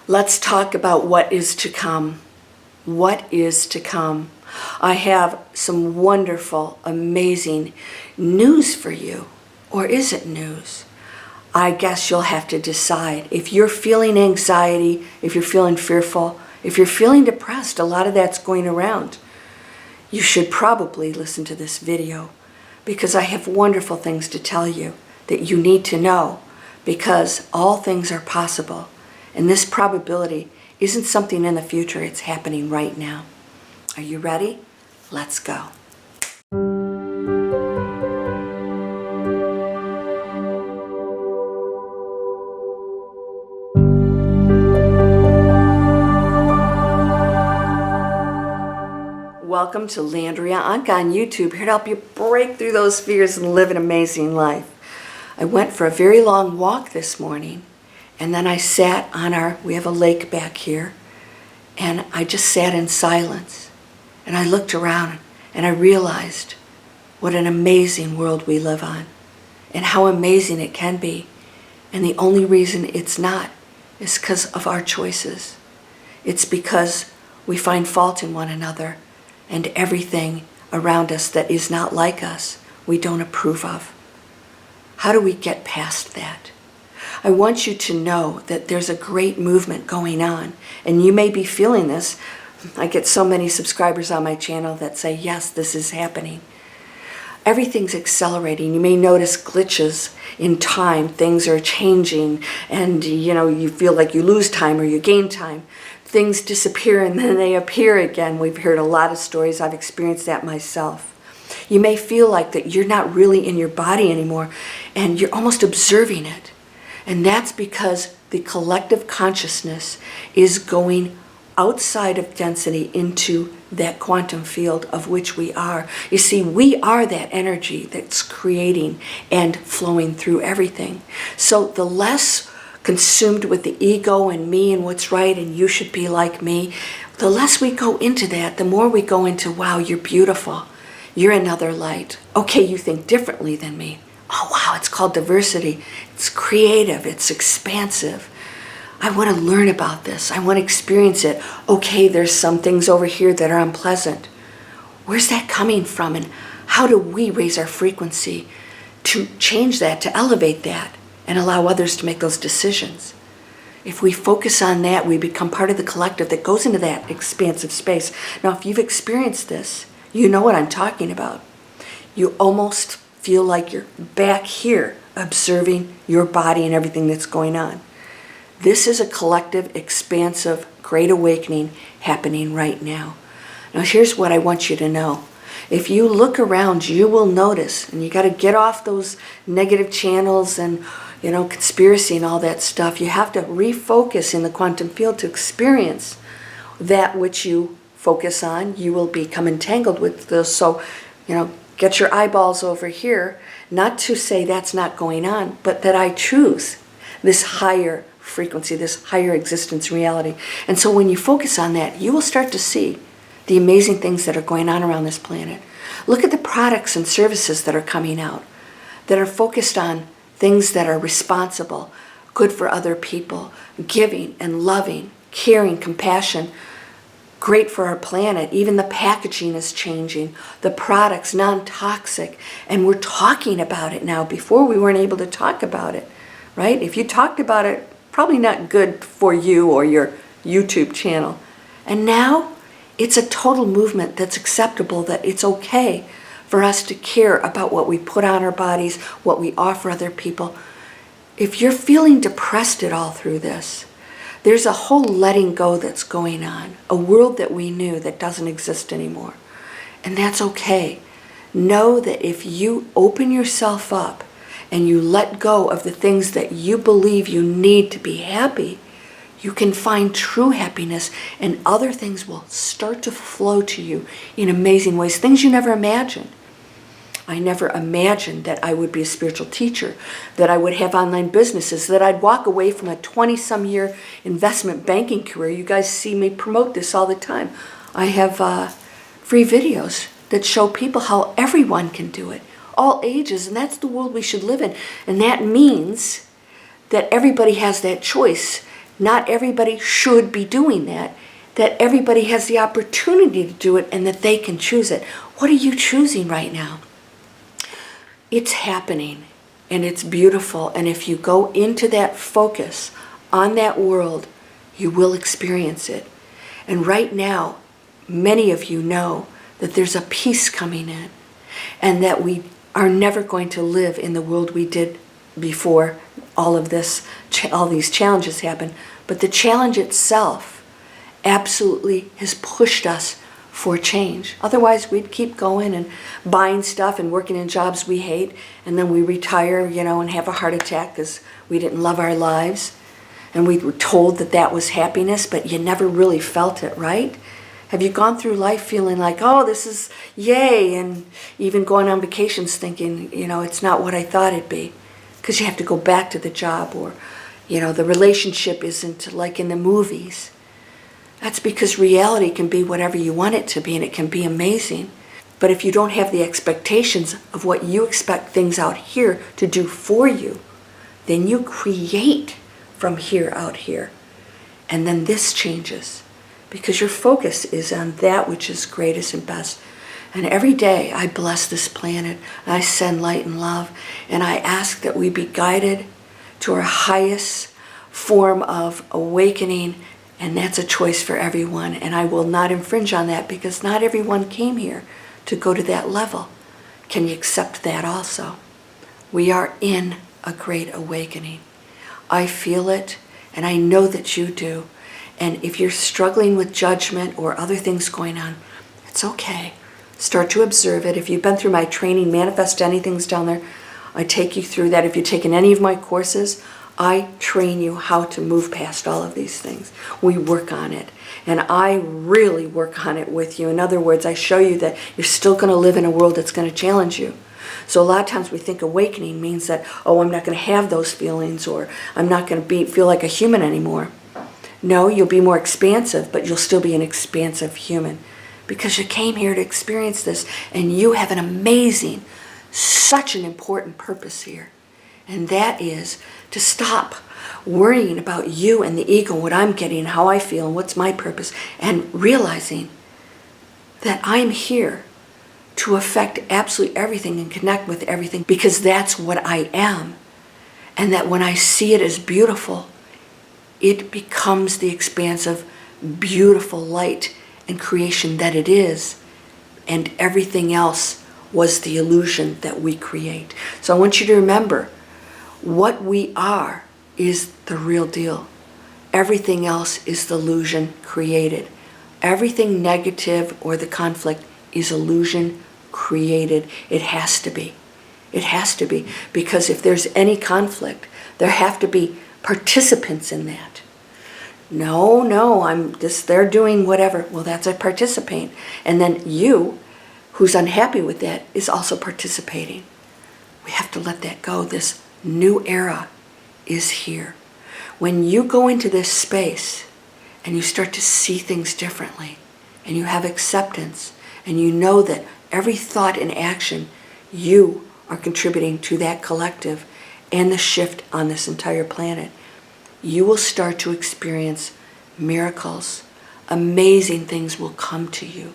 Let's talk about what is to come. What is to come? I have some wonderful, amazing news for you. Or is it news? I guess you'll have to decide. If you're feeling anxiety, if you're feeling fearful, if you're feeling depressed, a lot of that's going around. You should probably listen to this video because I have wonderful things to tell you that you need to know, because all things are possible. And this probability isn't something in the future, it's happening right now. Are you ready? Let's go. Welcome to Landria Onkka on YouTube, here to help you break through those fears and live an amazing life. I went for a very long walk this morning, and then I sat on we have a lake back here, and I just sat in silence. And I looked around and I realized what an amazing world we live on and how amazing it can be. And the only reason it's not is because of our choices. It's because we find fault in one another and everything around us that is not like us, we don't approve of. How do we get past that? I want you to know that there's a great movement going on, and you may be feeling this. I get so many subscribers on my channel that say, yes, this is happening. Everything's accelerating. You may notice glitches in time. Things are changing, and you feel like you lose time or you gain time. Things disappear and then they appear again. We've heard a lot of stories. I've experienced that myself. You may feel like that you're not really in your body anymore, and you're almost observing it. And that's because the collective consciousness is going outside of density into that quantum field of which we are. You see, we are that energy that's creating and flowing through everything. So the less consumed with the ego and me and what's right and you should be like me, the less we go into that, the more we go into, wow, you're beautiful. You're another light. Okay, you think differently than me. Oh, wow, it's called diversity. It's creative, it's expansive. I want to learn about this. I want to experience it. Okay, there's some things over here that are unpleasant. Where's that coming from? And how do we raise our frequency to change that, to elevate that, and allow others to make those decisions? If we focus on that, we become part of the collective that goes into that expansive space. Now, if you've experienced this, you know what I'm talking about. You almost feel like you're back here observing your body and everything that's going on. This is a collective, expansive, great awakening happening right now. Now here's what I want you to know. If you look around, you will notice, and you got to get off those negative channels and conspiracy and all that stuff. You have to refocus in the quantum field to experience that which you focus on. You will become entangled with those. So, get your eyeballs over here, not to say that's not going on, but that I choose this higher frequency, this higher existence reality. And so when you focus on that, you will start to see the amazing things that are going on around this planet. Look at the products and services that are coming out, that are focused on things that are responsible, good for other people, giving and loving, caring, compassion, great for our planet. Even the packaging is changing. The products, non-toxic. And we're talking about it now. Before we weren't able to talk about it, right? If you talked about it, probably not good for you or your YouTube channel. And now it's a total movement that's acceptable, that it's okay for us to care about what we put on our bodies, what we offer other people. If you're feeling depressed at all through this, there's a whole letting go that's going on, a world that we knew that doesn't exist anymore. And that's okay. Know that if you open yourself up and you let go of the things that you believe you need to be happy, you can find true happiness, and other things will start to flow to you in amazing ways, things you never imagined. I never imagined that I would be a spiritual teacher, that I would have online businesses, that I'd walk away from a 20-some year investment banking career. You guys see me promote this all the time. I have free videos that show people how everyone can do it, all ages, and that's the world we should live in. And that means that everybody has that choice not everybody should be doing that, that everybody has the opportunity to do it and that they can choose it. What are you choosing right now? It's happening and it's beautiful. And if you go into that focus on that world, you will experience it. And right now, many of you know that there's a peace coming in and that we are never going to live in the world we did before all of this, all these challenges happened. But the challenge itself absolutely has pushed us for change. Otherwise, we'd keep going and buying stuff and working in jobs we hate, and then we retire, and have a heart attack because we didn't love our lives. And we were told that that was happiness, but you never really felt it, right? Have you gone through life feeling like, oh, this is yay, and even going on vacations thinking, it's not what I thought it'd be? Because you have to go back to the job, or, the relationship isn't like in the movies. That's because reality can be whatever you want it to be, and it can be amazing. But if you don't have the expectations of what you expect things out here to do for you, then you create from here out here. And then this changes because your focus is on that which is greatest and best. And every day I bless this planet, I send light and love, and I ask that we be guided to our highest form of awakening, and that's a choice for everyone. And I will not infringe on that because not everyone came here to go to that level. Can you accept that also? We are in a great awakening. I feel it, and I know that you do. And if you're struggling with judgment or other things going on, it's okay. Start to observe it. If you've been through my training, Manifest Anything's down there, I take you through that. If you've taken any of my courses, I train you how to move past all of these things. We work on it. And I really work on it with you. In other words, I show you that you're still going to live in a world that's going to challenge you. So a lot of times we think awakening means that, oh, I'm not going to have those feelings, or I'm not going to feel like a human anymore. No, you'll be more expansive, but you'll still be an expansive human because you came here to experience this, and you have an amazing, such an important purpose here. And that is to stop worrying about you and the ego, what I'm getting, how I feel, and what's my purpose, and realizing that I'm here to affect absolutely everything and connect with everything because that's what I am. And that when I see it as beautiful, it becomes the expansive, beautiful light and creation that it is. And everything else was the illusion that we create. So I want you to remember, what we are is the real deal. Everything else is the illusion created. Everything negative or the conflict is illusion created. It has to be. It has to be. Because if there's any conflict, there have to be participants in that. No, they're doing whatever. Well, that's a participant. And then you, who's unhappy with that, is also participating. We have to let that go. This new era is here. When you go into this space and you start to see things differently, and you have acceptance, and you know that every thought and action, you are contributing to that collective and the shift on this entire planet, you will start to experience miracles. Amazing things will come to you.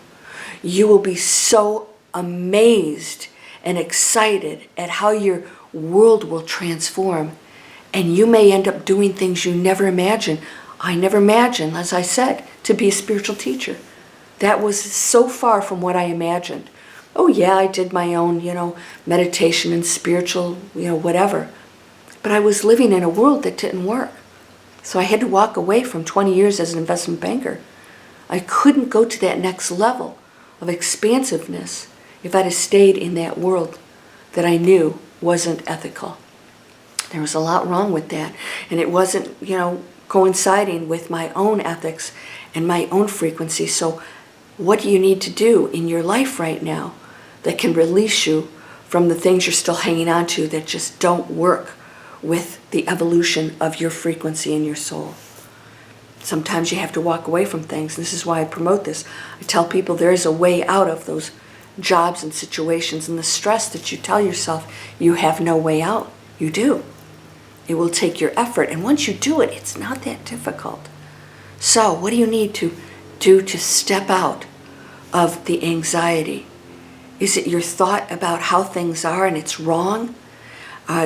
You will be so amazed and excited at how your world will transform. And you may end up doing things you never imagined. I never imagined, as I said, to be a spiritual teacher. That was so far from what I imagined. Oh yeah, I did my own, meditation and spiritual, whatever. But I was living in a world that didn't work. So I had to walk away from 20 years as an investment banker. I couldn't go to that next level of expansiveness if I'd have stayed in that world that I knew wasn't ethical. There was a lot wrong with that. And it wasn't, coinciding with my own ethics and my own frequency. So what do you need to do in your life right now that can release you from the things you're still hanging on to that just don't work with the evolution of your frequency and your soul? Sometimes you have to walk away from things. This is why I promote this. I tell people there is a way out of those jobs and situations and the stress that you tell yourself you have no way out. You do. It will take your effort, and once you do it, it's not that difficult. So what do you need to do to step out of the anxiety? Is it your thought about how things are and it's wrong?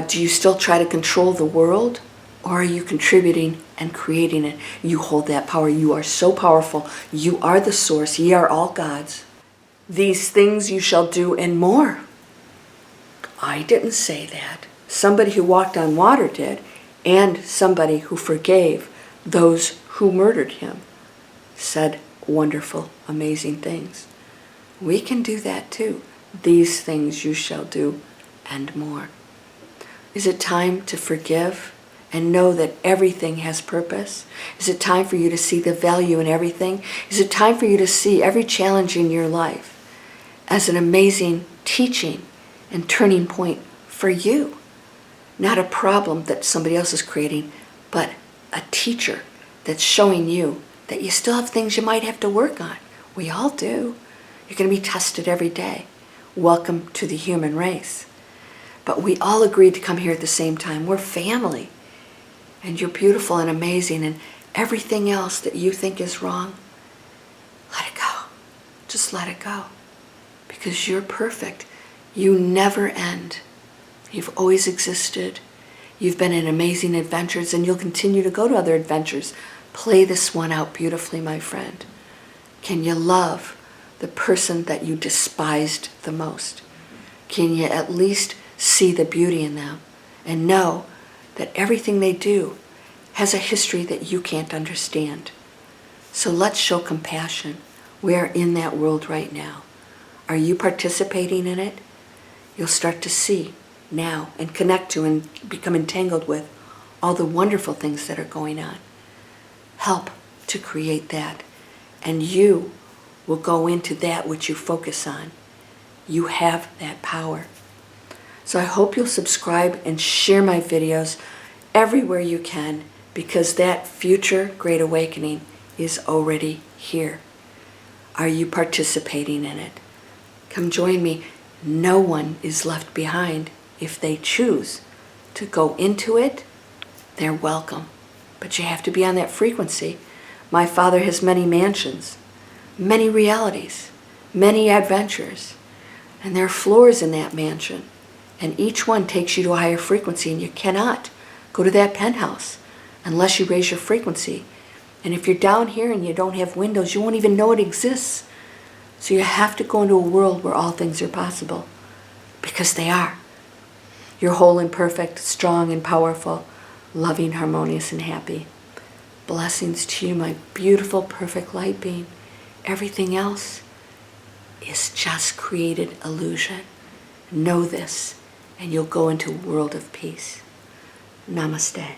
Do you still try to control the world? Or are you contributing and creating it? You hold that power. You are so powerful. You are the source. Ye are all gods. These things you shall do and more. I didn't say that. Somebody who walked on water did, and somebody who forgave those who murdered him said wonderful, amazing things. We can do that too. These things you shall do and more. Is it time to forgive and know that everything has purpose? Is it time for you to see the value in everything? Is it time for you to see every challenge in your life as an amazing teaching and turning point for you? Not a problem that somebody else is creating, but a teacher that's showing you that you still have things you might have to work on. We all do. You're going to be tested every day. Welcome to the human race. But we all agreed to come here at the same time. We're family. And you're beautiful and amazing, and everything else that you think is wrong, let it go. Just let it go. Because you're perfect. You never end. You've always existed. You've been in amazing adventures, and you'll continue to go to other adventures. Play this one out beautifully, my friend. Can you love the person that you despised the most? Can you at least see the beauty in them and know that everything they do has a history that you can't understand? So let's show compassion. We are in that world right now. Are you participating in it? You'll start to see now and connect to and become entangled with all the wonderful things that are going on. Help to create that, and you will go into that which you focus on. You have that power. So I hope you'll subscribe and share my videos everywhere you can, because that future great awakening is already here. Are you participating in it? Come join me. No one is left behind. If they choose to go into it, they're welcome. But you have to be on that frequency. My Father has many mansions, many realities, many adventures, and there are floors in that mansion. And each one takes you to a higher frequency, and you cannot go to that penthouse unless you raise your frequency. And if you're down here and you don't have windows, you won't even know it exists. So you have to go into a world where all things are possible, because they are. You're whole and perfect, strong and powerful, loving, harmonious, and happy. Blessings to you, my beautiful, perfect light being. Everything else is just created illusion. Know this, and you'll go into a world of peace. Namaste.